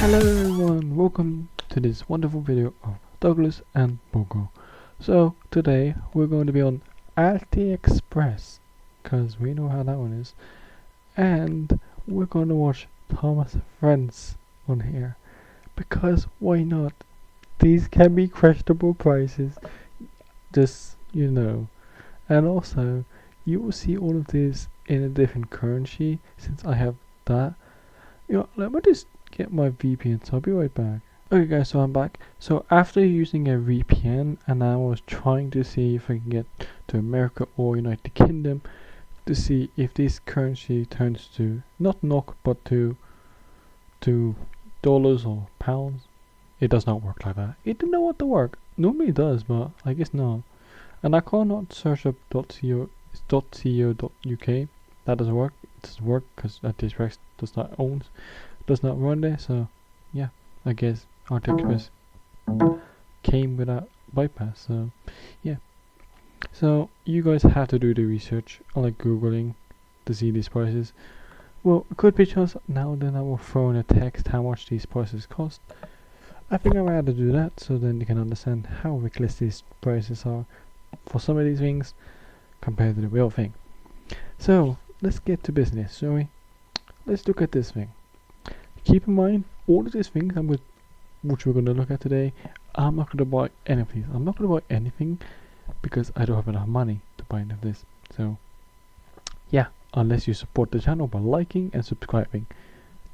Hello everyone, welcome to this wonderful video of Douglas and Bogo. So today we're going to be on Aliexpress, because we know how that one is, and we're going to watch Thomas Friends on here, because why not? These can be questionable prices, just and also you will see all of this in a different currency since I have that. Let me just get my VPN, so I'll be right back. Okay guys, so I'm back. So after using a VPN, and I was trying to see if I can get to America or United Kingdom to see if this currency turns to not NOK but to dollars or pounds. It does not work like that. It didn't know what to work. Normally it does, but I guess not. And I cannot search up .co.uk. That doesn't work. It doesn't work because Aliexpress does not run there. So yeah, I guess Aliexpress came without bypass. So yeah. So you guys have to do the research, like googling to see these prices. Well, it could be just now then I will throw in a text how much these prices cost. I think I'd rather do that so then you can understand how ridiculous these prices are for some of these things compared to the real thing. So let's get to business, shall we? Let's look at this thing. Keep in mind, all of these things which we're going to look at today, I'm not going to buy any of these. I'm not going to buy anything because I don't have enough money to buy any of this. So yeah, unless you support the channel by liking and subscribing,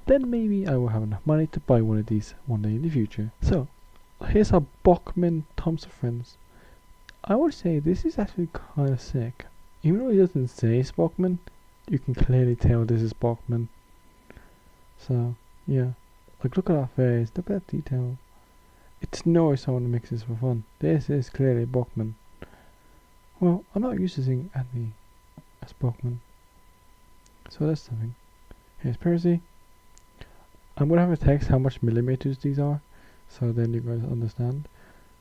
then maybe I will have enough money to buy one of these one day in the future. So here's our Bachmann Thompson Friends. I would say this is actually kind of sick. Even though it doesn't say it's Bachmann, you can clearly tell this is Bachmann. So yeah, like look at that face, look at that detail. It's no someone makes this for fun. This is clearly Bachmann. Well, I'm not used to seeing Andy as Bachmann, so that's something. Here's Percy. I'm gonna have a text how much millimeters these are, so then you guys understand.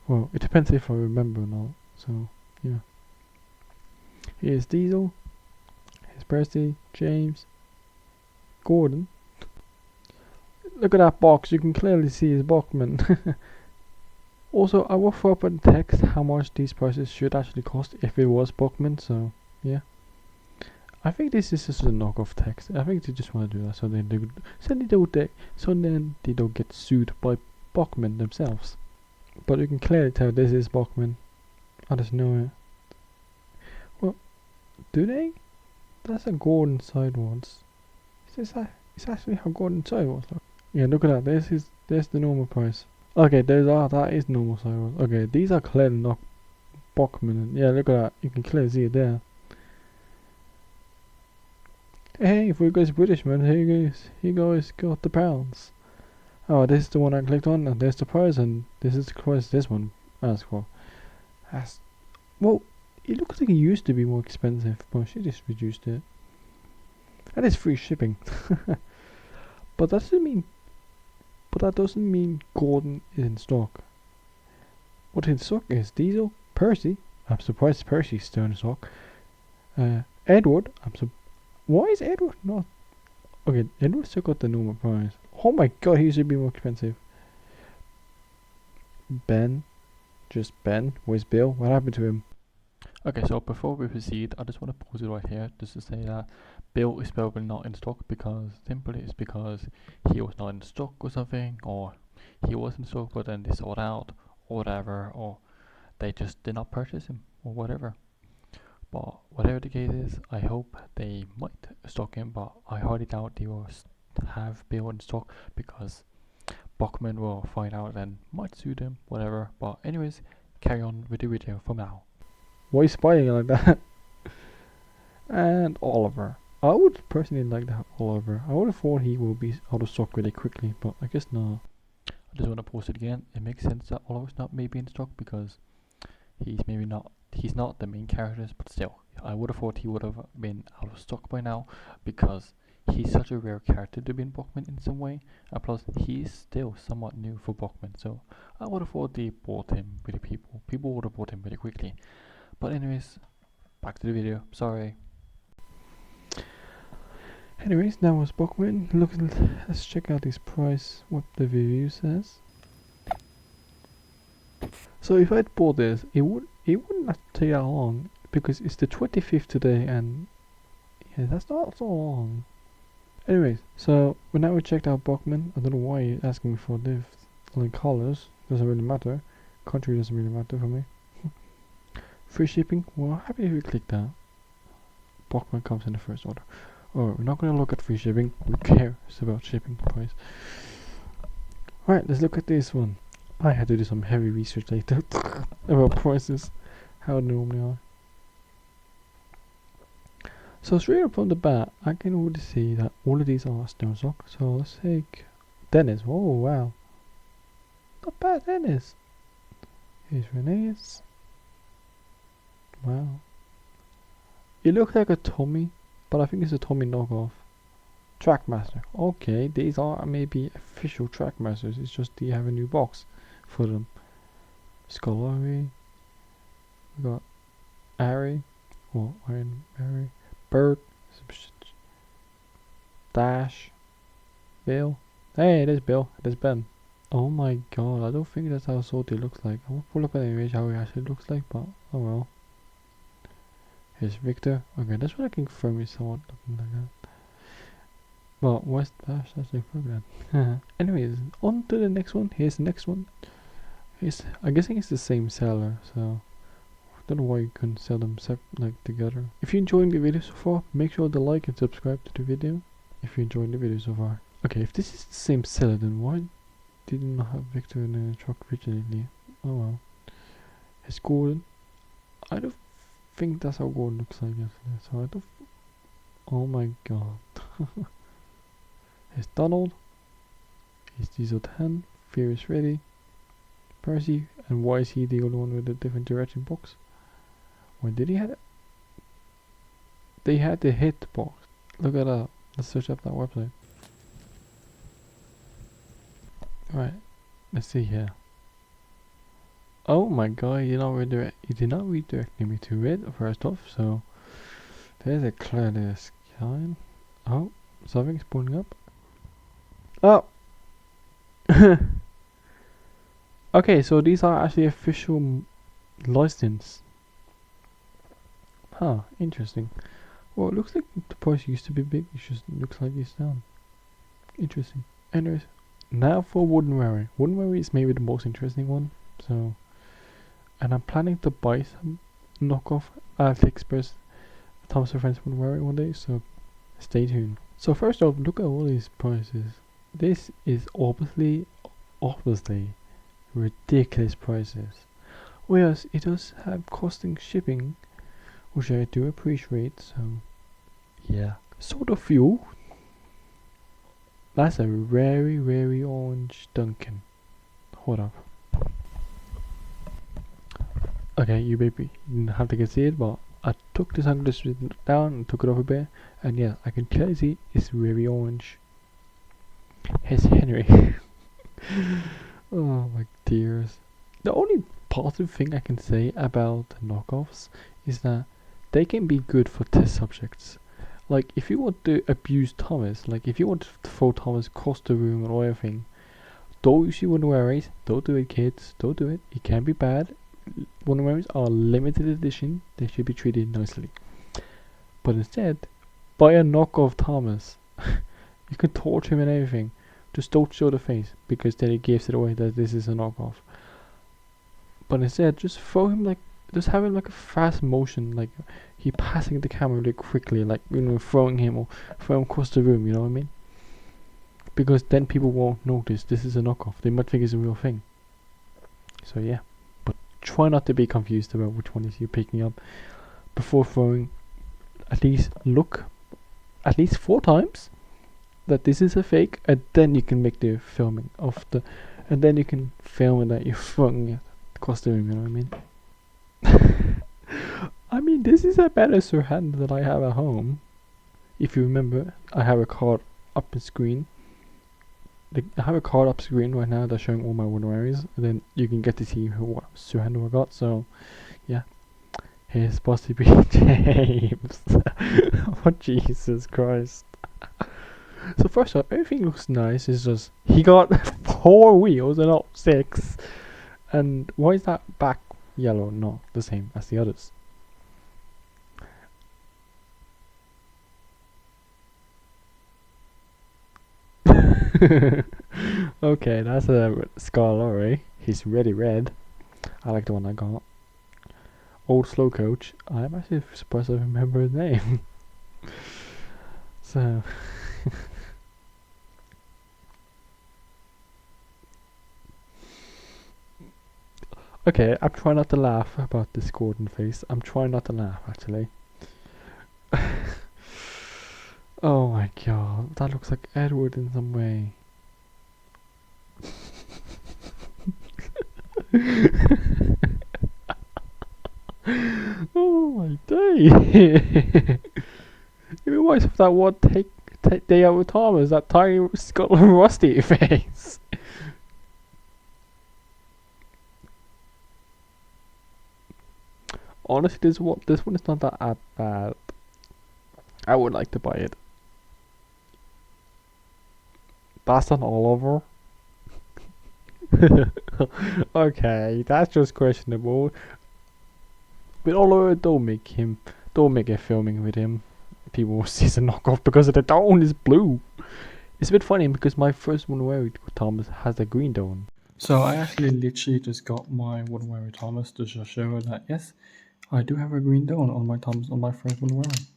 Well, it depends if I remember or not. So yeah. Here's Diesel. Here's Percy, James, Gordon. Look at that box, you can clearly see it's Bachmann. Also, I will throw up in text how much these prices should actually cost if it was Bachmann, so yeah. I think this is just a knockoff text. I think they just want to do that so then they don't get sued by Bachmann themselves. But you can clearly tell this is Bachmann. I just know it. Well, do they? That's a Gordon sideways. It's actually how Gordon sideways look. Yeah, look at that. There's the normal price. Okay, that is normal sideways. Okay, these are clearly not Bachmann. Yeah, look at that. You can clearly see it there. Hey, for you guys British man, here you guys got the pounds. Oh, this is the one I clicked on, and there's the price, and this is the price this one asked for. Well, it looks like it used to be more expensive, but she just reduced it. And it's free shipping. But that doesn't mean Gordon is in stock. What in stock is Diesel, Percy. I'm surprised Percy's still in stock. Edward. Why is Edward not? Okay, Edward still got the normal price. Oh my god, he should be more expensive. Ben. Just Ben. Where's Bill? What happened to him? Okay, so before we proceed, I just want to pause it right here just to say that Bill is probably not in stock because he was not in stock or something, or he was in stock but then they sold out or whatever, or they just did not purchase him or whatever. But whatever the case is, I hope they might stock him, but I highly doubt they will have Bill in stock because Bachmann will find out and might sue them, whatever. But anyways, carry on with the video from now. Why are you spying like that? And Oliver. I would personally like to have Oliver. I would have thought he will be out of stock really quickly, but I guess not. I just want to post it again. It makes sense that Oliver's not maybe in stock because he's not the main characters, but still, I would have thought he would have been out of stock by now because he's such a rare character to be in Bachmann in some way, and plus he's still somewhat new for Bachmann, so I would have thought they bought him really people would have bought him really quickly. But anyways, back to the video. Sorry. Anyways, that was Bachmann. Let's check out this price, what the review says. So if I'd bought this, it wouldn't have take that long because it's the 25th today, and yeah, that's not so long. Anyways, so now we checked out Bachmann. I don't know why you're asking me for this. Like colors doesn't really matter. Country doesn't really matter for me. Free shipping. Well, happy if you click that. Bachmann comes in the first order. Oh, we're not gonna look at free shipping. We care about shipping price. Alright, let's look at this one. I had to do some heavy research later about prices, how they normally are. So straight up from the bat, I can already see that all of these are stone sock. So let's take Dennis. Oh wow, not bad Dennis. Here's Renee's. Wow. It looks like a Tommy, but I think it's a Tommy knockoff. TrackMaster. Okay, these are maybe official TrackMasters. It's just they have a new box for them. Scolari. We got Ari. Well, Iron Ari. Bird. Dash. Bill. Hey, it is Bill. It is Ben. Oh my god, I don't think that's how Salty looks like. I will pull up an image how he actually looks like, but oh well. Here's Victor. Okay, that's what I can confirm is somewhat looking like that. Well, West Dash, that's like that. Anyways, on to the next one. Here's the next one. I'm guessing it's the same seller, so I don't know why you couldn't sell them together. If you're enjoying the video so far, make sure to like and subscribe to the video. If you're enjoying the video so far. Okay, if this is the same seller, then why did you not have Victor in the truck originally? Oh well. Here's Gordon. I don't think that's how Gordon looks like yesterday, so I don't. Oh my god. Here's Donald. Here's Diesel 10. Fear is ready. Percy. And why is he the only one with a different direction box? When did he have it? They had the hit box. Look at that. Let's search up that website. Right. Let's see here. Oh my god, you did not redirect me to it first off, so there's a clear sign. Oh, something's pulling up. Oh! Okay, so these are actually official license. Huh, interesting. Well, it looks like the price used to be big, it just looks like it's down. Interesting. Anyways, now for Wooden Wary. Wooden Wary is maybe the most interesting one, so... And I'm planning to buy some knockoff Aliexpress Thomas & Friends Wooden Wary one day, so stay tuned. So first off, look at all these prices. This is obviously ridiculous prices. Whereas it does have costing shipping, which I do appreciate, so yeah. Soda fuel. That's a very orange Duncan. Hold up. Okay, you maybe didn't have to see it, but I took this sunglasses down and took it off a bit, and yeah, I can clearly see it's very orange. Here's Henry. Oh my dears. The only positive thing I can say about the knockoffs is that they can be good for test subjects. Like if you want to abuse Thomas, like if you want to throw Thomas across the room or everything, don't use your Wooden Waries. Don't do it, kids. Don't do it. It can be bad. Wooden Waries are limited edition. They should be treated nicely. But instead, buy a knockoff Thomas. You can torture him and everything. Just don't show the face, because then it gives it away that this is a knockoff. But instead, just throw him just have him like a fast motion, like he passing the camera really quickly, like throwing him or throw him across the room. You know what I mean? Because then people won't notice this is a knockoff. They might think it's a real thing. So yeah, but try not to be confused about which one is you picking up. Before throwing, at least look at least 4 times that this is a fake, and then you can make the filming of and then you can film it that you're throwing it across the room. You know what I mean? I mean, this is a better surhand that I have at home. If you remember, I have a card up the screen. I have a card up screen right now that's showing all my Wooden Waries, and then you can get to see what surhand I got. So, yeah. Here's supposed to be James. Oh, Jesus Christ. So first off, everything looks nice. It's just he got 4 wheels and not 6. And why is that back yellow not the same as the others? Okay, that's a Scarlari. He's really red. I like the one I got. Old slow coach. I'm actually surprised I remember his name. So okay, I'm trying not to laugh about this Gordon face. I'm trying not to laugh actually. Oh my god, that looks like Edward in some way. Oh my day! It reminds me of that one day out with Thomas, that tiny Scotland Rusty face. Honestly, this one is not that bad. I would like to buy it. That's an Oliver. Okay, that's just questionable. But Oliver, don't make a filming with him. People will see it's a knockoff because the dome is blue. It's a bit funny because my first one wearing Thomas has a green dome. So I actually literally just got my one wearing Thomas to just show that yes, I do have a green dome on my Thomas on my first one wearing.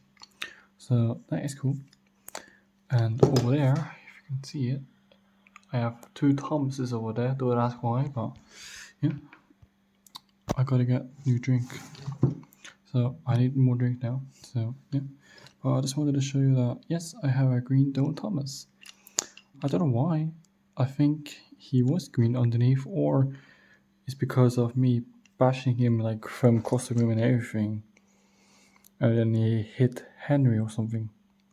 So that is cool. And over there, if you can see it, I have 2 Thomases over there. Don't ask why, but yeah, I gotta get new drink. So I need more drink now. So yeah, but I just wanted to show you that yes, I have a green Don Thomas. I don't know why. I think he was green underneath, or it's because of me bashing him like from across the room and everything, and then he hit Henry or something.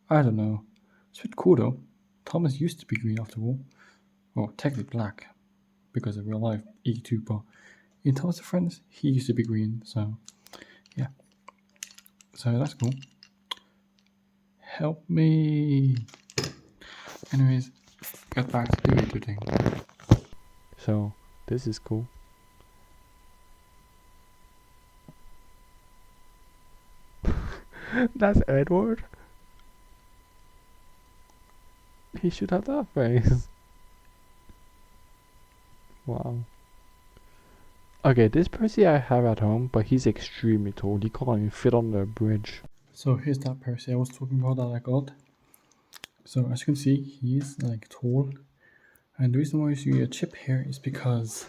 I don't know. It's a bit cool though. Thomas used to be green after all. Well, technically black because of real life E2, but in Thomas and Friends, he used to be green. So yeah. So that's cool. Help me. Anyways, get back to the video thing. So this is cool. That's Edward. He should have that face. Wow. Okay, this Percy I have at home, but he's extremely tall. He can't even fit on the bridge. So here's that Percy I was talking about that I got. So as you can see, he is like tall. And the reason why you see a chip here is because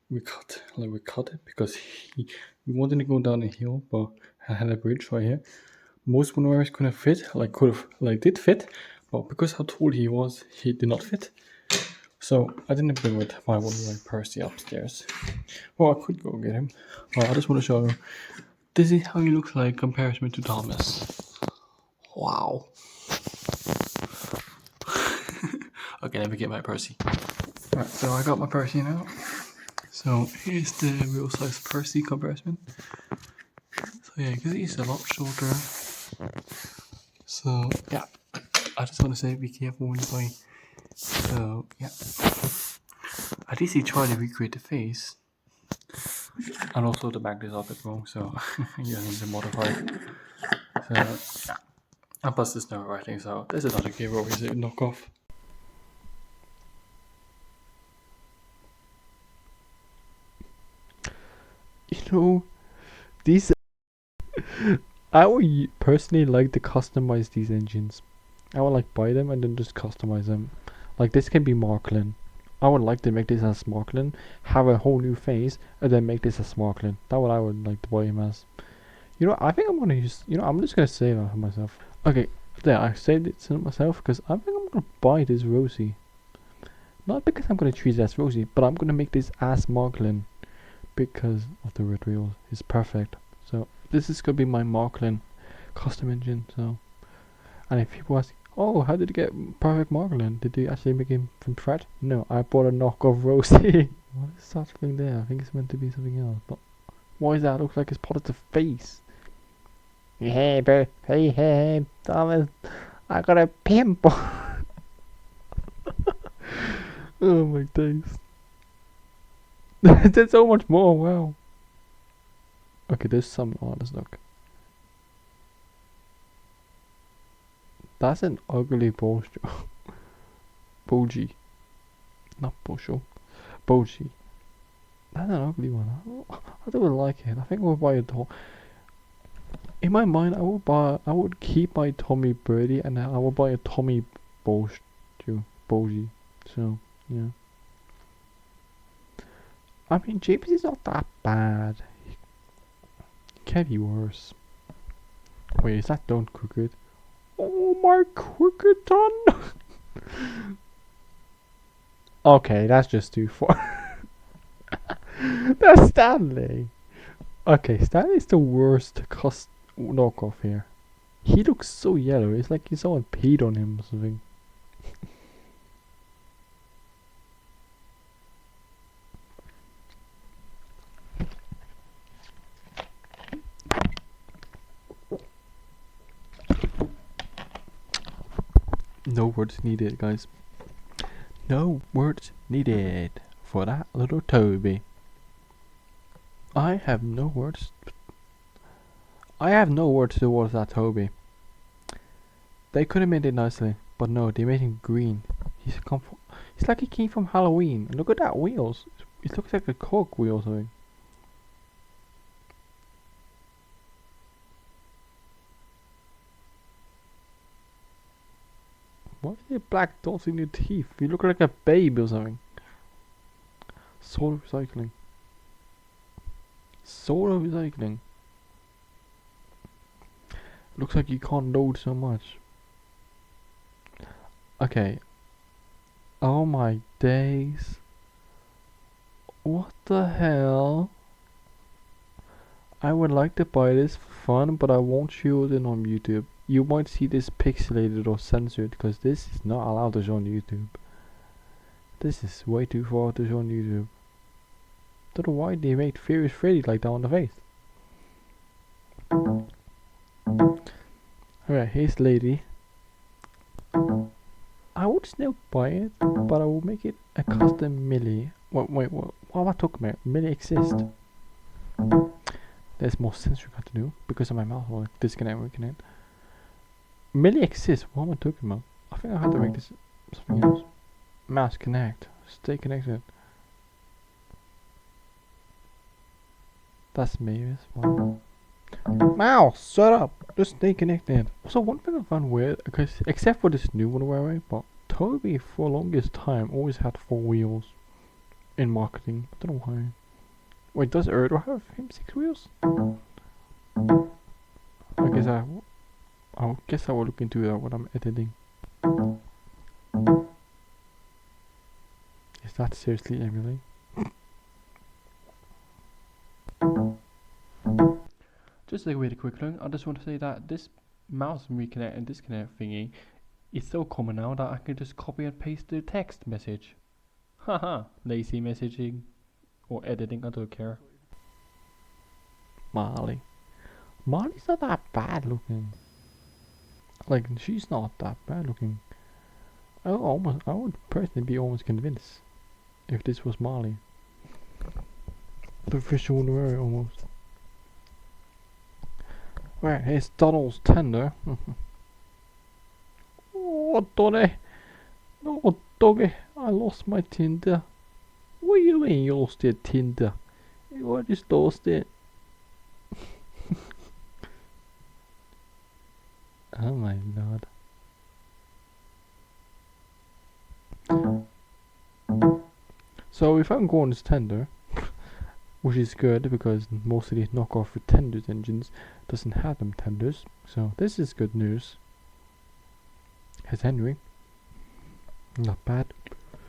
we cut it because we wanted to go down a hill, but I had a bridge right here. Most monorails couldn't fit, did fit, but because how tall he was, he did not fit. So I didn't bring with my one like Percy upstairs. Well, I could go get him. Well, I just want to show you. This is how he looks like in comparison to Thomas. Wow. Okay, let me get my Percy. Alright, so I got my Percy now. So here's the real size Percy comparison. So yeah, because he's a lot shorter. So yeah, I just want to say be careful when you buy. So yeah, at least he tried to recreate the face. And also the back is a bit wrong, so yeah, I need to modify it. So yeah. And plus there's no writing, so this is not a game where is a knockoff. You know, these I would personally like to customize these engines. I would like buy them and then just customize them. Like this can be Marklin. I would like to make this as Marklin, have a whole new face, and then make this as Marklin. That's what I would like to buy him as. You know, I think I'm gonna use. You know, I'm just gonna save that for myself. Okay, there. I saved it to myself because I think I'm gonna buy this Rosie. Not because I'm gonna treat it as Rosie, but I'm gonna make this as Marklin because of the red wheels. It's perfect. So this is gonna be my Marklin custom engine. So, and if people ask, oh, how did you get perfect Marklin? Did you actually make him from scratch? No, I bought a knockoff Rosie. What is that thing there? I think it's meant to be something else. But why is that? It looks like it's part of the face. Hey, bro. Hey, Thomas. I got a pimple. Oh my days. There's so much more, wow. Okay, there's some honest look. That's an ugly posture. Boji. Not Bosho. Boji. That's an ugly one. I don't like it. I think I would buy a Tom. In my mind, I would keep my Tommy Birdie and I would buy a Tommy Boji. So, yeah. I mean, James is not that bad. It can be worse. Wait, is that Don't Crooked? Oh my Crooked ton! Okay, that's just too far. That's Stanley. Okay, Stanley's the worst knockoff here. He looks so yellow. It's like someone peed on him or something. No words needed, guys. No words needed for that little Toby. I have no words. I have no words towards that Toby. They could have made it nicely, but no, they made him green. He's like he came from Halloween. And look at that wheels. It looks like a Coke wheel or something. Why are there black dots in your teeth? You look like a baby or something. Solar recycling. Solar recycling. Looks like you can't load so much. Okay. Oh my days. What the hell? I would like to buy this for fun, but I won't show it on YouTube. You might see this pixelated or censored, because this is not allowed to show on YouTube. This is way too far to show on YouTube. Don't know why they made Furious Freddy like that on the face. Alright, here's Lady. I would still buy it, but I will make it a custom Millie. Wait, what am I talking about? Millie exist. There's more censoring I have to do because of my mouth will disconnect, reconnect. Millie exists, what am I talking about? I think I have to make this something else. Mouse connect. Stay connected. That's me, that's one. Mouse, shut up! Just stay connected. Also, one thing I found weird, because except for this new one where I but Toby for longest time always had 4 wheels in marketing. I don't know why. Wait, does Erdo have him 6 wheels? I guess I will look into that when I'm editing. Is that seriously Emily? Just like a really quick thing, I just want to say that this mouse reconnect and disconnect thingy is so common now that I can just copy and paste the text message. Haha, lazy messaging or editing, I don't care. Molly's not that bad looking. Like, she's not that bad looking. I would personally be almost convinced if this was Molly. The official Noir almost. Right, here's Donald's tender. Oh, Donny. No, doggy, I lost my Tinder. What do you mean you lost your Tinder? I just lost it. Oh my lord. So if I can go on this tender, which is good because most of these knockoff tenders engines doesn't have them tenders, so this is good news. Here's Henry. Not bad.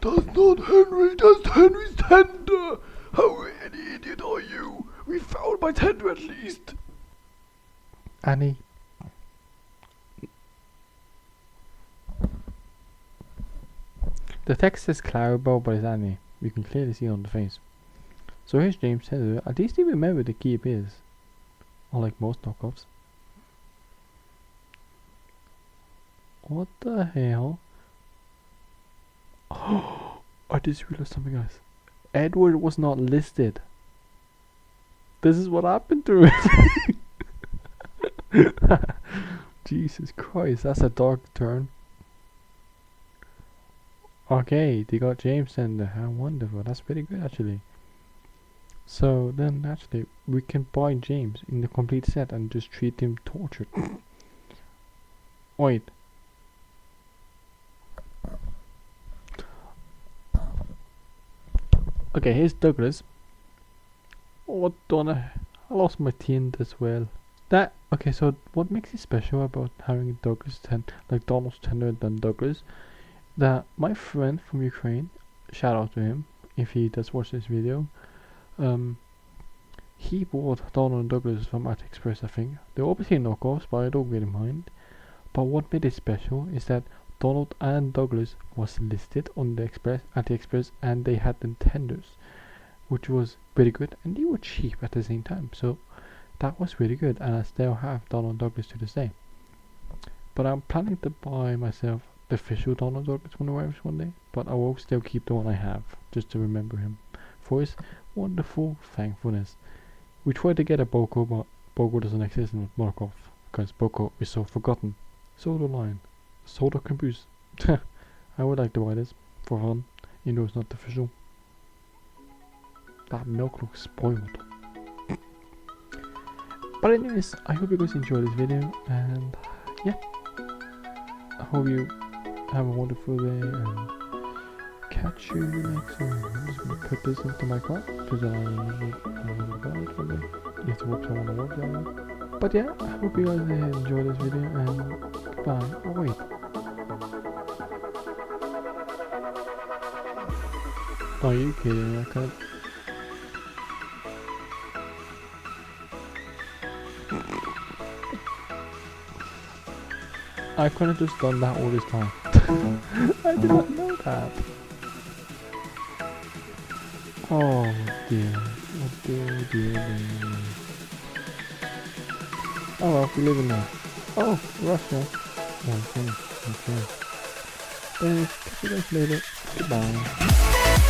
That's not Henry, that's Henry's tender! How an idiot are you? We found my tender at least! Annie. The text says Clarabelle, but it's Annie. You can clearly see it on the face. So here's James Taylor. At least he remembered to keep his. Unlike most knockoffs. What the hell? I just realized something else. Edward was not listed. This is what happened to it. Jesus Christ, that's a dark turn. Okay, they got James and how wonderful. That's pretty good actually. So then actually we can buy James in the complete set and just treat him tortured. Wait. Okay, here's Douglas. What I lost my tint as well. That okay, so what makes it special about having Douglas like Donald's tender than Douglas? That my friend from Ukraine, shout out to him if he does watch this video. He bought Donald and Douglas from Aliexpress, I think. They're obviously knockoffs, but I don't really mind. But what made it special is that Donald and Douglas was listed on the Aliexpress, and they had the tenders, which was pretty good, and they were cheap at the same time. So that was really good, and I still have Donald and Douglas to this day. But I'm planning to buy myself the official Donald Douglas one day, but I will still keep the one I have, just to remember him for his wonderful thankfulness. We tried to get a Boko, but Boko doesn't exist in knockoff, because Boko is so forgotten. Soda line. Soda Caboose. I would like to buy this for fun, even though it's not official. That milk looks spoiled. But anyways, I hope you guys enjoyed this video, and yeah, I hope you have a wonderful day, and catch you next one. I'm just gonna put this into my car because I you have to work, so I wanna work that. But yeah, I hope you guys enjoyed this video, and goodbye. Oh wait. Are you kidding? I can't. I could have just done that all this time. I did not know that. Oh dear. Oh dear, dear. Oh well, we live in there. Oh, Russia. Okay, okay. Catch you guys later. Goodbye.